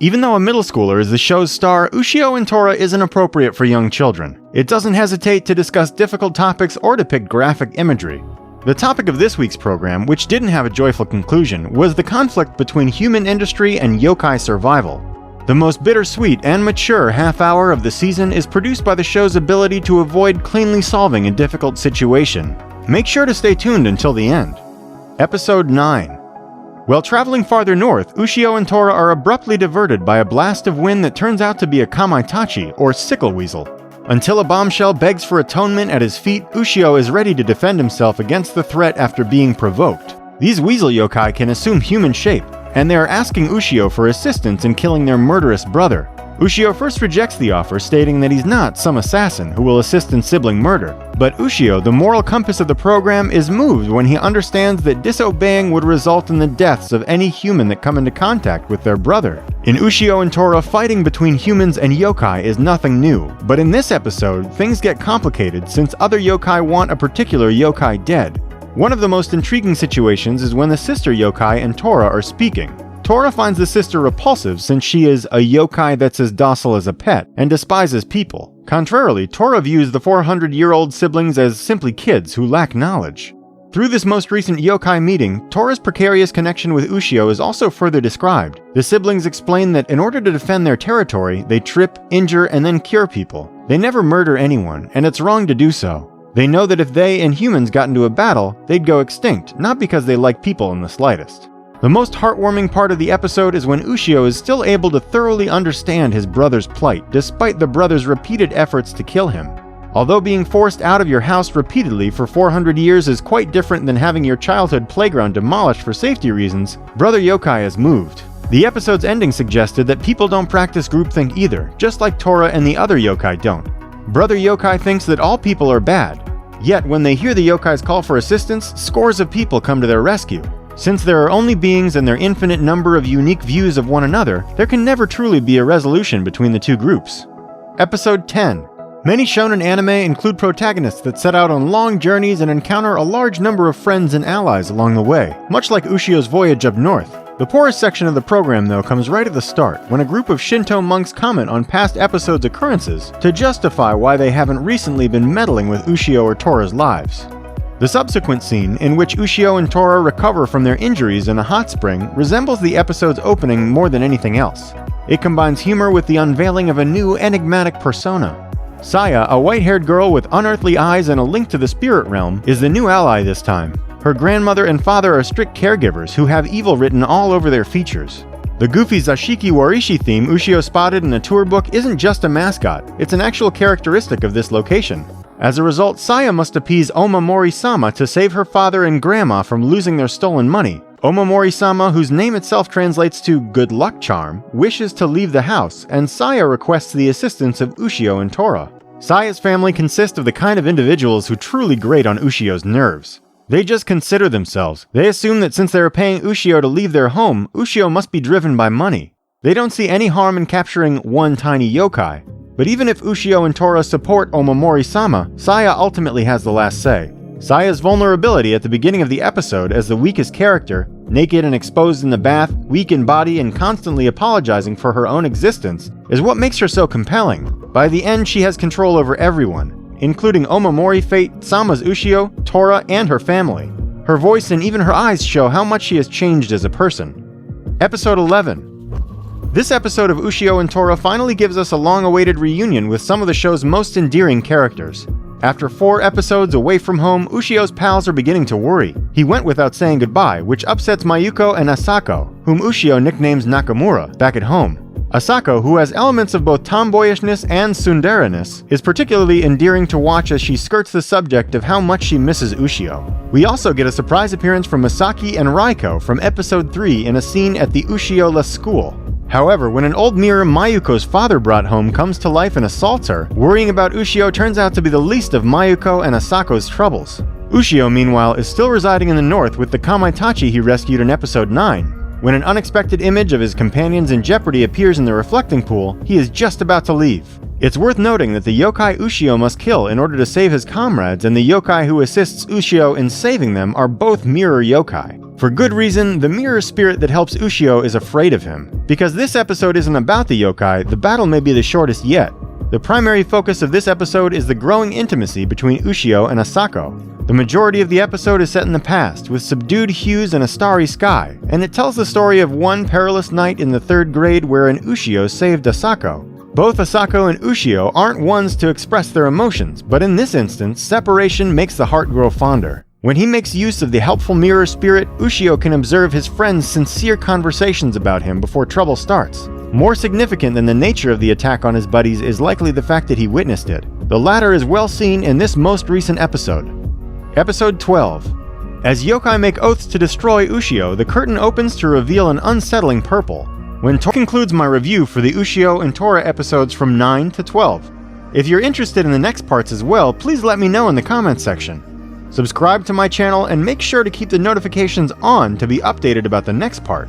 Even though a middle schooler is the show's star, Ushio Tora isn't appropriate for young children. It doesn't hesitate to discuss difficult topics or depict graphic imagery. The topic of this week's program, which didn't have a joyful conclusion, was the conflict between human industry and yokai survival. The most bittersweet and mature half hour of the season is produced by the show's ability to avoid cleanly solving a difficult situation. Make sure to stay tuned until the end. Episode 9. While traveling farther north, Ushio and Tora are abruptly diverted by a blast of wind that turns out to be a kamaitachi, or sickle weasel. Until a bombshell begs for atonement at his feet, Ushio is ready to defend himself against the threat after being provoked. These weasel yokai can assume human shape, and they are asking Ushio for assistance in killing their murderous brother. Ushio first rejects the offer, stating that he's not some assassin who will assist in sibling murder. But Ushio, the moral compass of the program, is moved when he understands that disobeying would result in the deaths of any human that come into contact with their brother. In Ushio and Tora, fighting between humans and yokai is nothing new, but in this episode, things get complicated since other yokai want a particular yokai dead. One of the most intriguing situations is when the sister yokai and Tora are speaking. Tora finds the sister repulsive since she is a yokai that's as docile as a pet and despises people. Contrarily, Tora views the 400-year-old siblings as simply kids who lack knowledge. Through this most recent yokai meeting, Tora's precarious connection with Ushio is also further described. The siblings explain that in order to defend their territory, they trip, injure, and then cure people. They never murder anyone, and it's wrong to do so. They know that if they and humans got into a battle, they'd go extinct, not because they like people in the slightest. The most heartwarming part of the episode is when Ushio is still able to thoroughly understand his brother's plight, despite the brother's repeated efforts to kill him. Although being forced out of your house repeatedly for 400 years is quite different than having your childhood playground demolished for safety reasons, Brother Yokai is moved. The episode's ending suggested that people don't practice groupthink either, just like Tora and the other yokai don't. Brother Yokai thinks that all people are bad. Yet when they hear the yokai's call for assistance, scores of people come to their rescue. Since there are only beings and their infinite number of unique views of one another, there can never truly be a resolution between the two groups. Episode 10. Many shonen anime include protagonists that set out on long journeys and encounter a large number of friends and allies along the way, much like Ushio's voyage up north. The poorest section of the program, though, comes right at the start, when a group of Shinto monks comment on past episodes' occurrences to justify why they haven't recently been meddling with Ushio or Tora's lives. The subsequent scene, in which Ushio and Tora recover from their injuries in a hot spring, resembles the episode's opening more than anything else. It combines humor with the unveiling of a new enigmatic persona. Saya, a white-haired girl with unearthly eyes and a link to the spirit realm, is the new ally this time. Her grandmother and father are strict caregivers who have evil written all over their features. The goofy Zashiki Warishi theme Ushio spotted in a tour book isn't just a mascot, it's an actual characteristic of this location. As a result, Saya must appease Omamori-sama to save her father and grandma from losing their stolen money. Omamori-sama, whose name itself translates to good luck charm, wishes to leave the house, and Saya requests the assistance of Ushio and Tora. Saya's family consists of the kind of individuals who truly grate on Ushio's nerves. They just consider themselves. They assume that since they are paying Ushio to leave their home, Ushio must be driven by money. They don't see any harm in capturing one tiny yokai. But even if Ushio and Tora support Omamori-sama, Saya ultimately has the last say. Saya's vulnerability at the beginning of the episode as the weakest character, naked and exposed in the bath, weak in body and constantly apologizing for her own existence, is what makes her so compelling. By the end, she has control over everyone, including Omamori Fate, Sama's Ushio, Tora, and her family. Her voice and even her eyes show how much she has changed as a person. Episode 11. This episode of Ushio and Tora finally gives us a long-awaited reunion with some of the show's most endearing characters. After 4 episodes away from home, Ushio's pals are beginning to worry. He went without saying goodbye, which upsets Mayuko and Asako, whom Ushio nicknames Nakamura, back at home. Asako, who has elements of both tomboyishness and tsundere-ness, is particularly endearing to watch as she skirts the subject of how much she misses Ushio. We also get a surprise appearance from Masaki and Raiko from episode 3 in a scene at the Ushio-la school. However, when an old mirror Mayuko's father brought home comes to life and assaults her, worrying about Ushio turns out to be the least of Mayuko and Asako's troubles. Ushio, meanwhile, is still residing in the north with the kamaitachi he rescued in episode 9. When an unexpected image of his companions in jeopardy appears in the reflecting pool, he is just about to leave. It's worth noting that the yokai Ushio must kill in order to save his comrades and the yokai who assists Ushio in saving them are both mirror yokai. For good reason, the mirror spirit that helps Ushio is afraid of him. Because this episode isn't about the yokai, the battle may be the shortest yet. The primary focus of this episode is the growing intimacy between Ushio and Asako. The majority of the episode is set in the past, with subdued hues and a starry sky, and it tells the story of one perilous night in the 3rd grade wherein Ushio saved Asako. Both Asako and Ushio aren't ones to express their emotions, but in this instance, separation makes the heart grow fonder. When he makes use of the helpful mirror spirit, Ushio can observe his friend's sincere conversations about him before trouble starts. More significant than the nature of the attack on his buddies is likely the fact that he witnessed it. The latter is well seen in this most recent episode. Episode 12. As yokai make oaths to destroy Ushio, the curtain opens to reveal an unsettling purple. When Tora concludes my review for the Ushio and Tora episodes from 9 to 12. If you're interested in the next parts as well, please let me know in the comments section. Subscribe to my channel and make sure to keep the notifications on to be updated about the next part.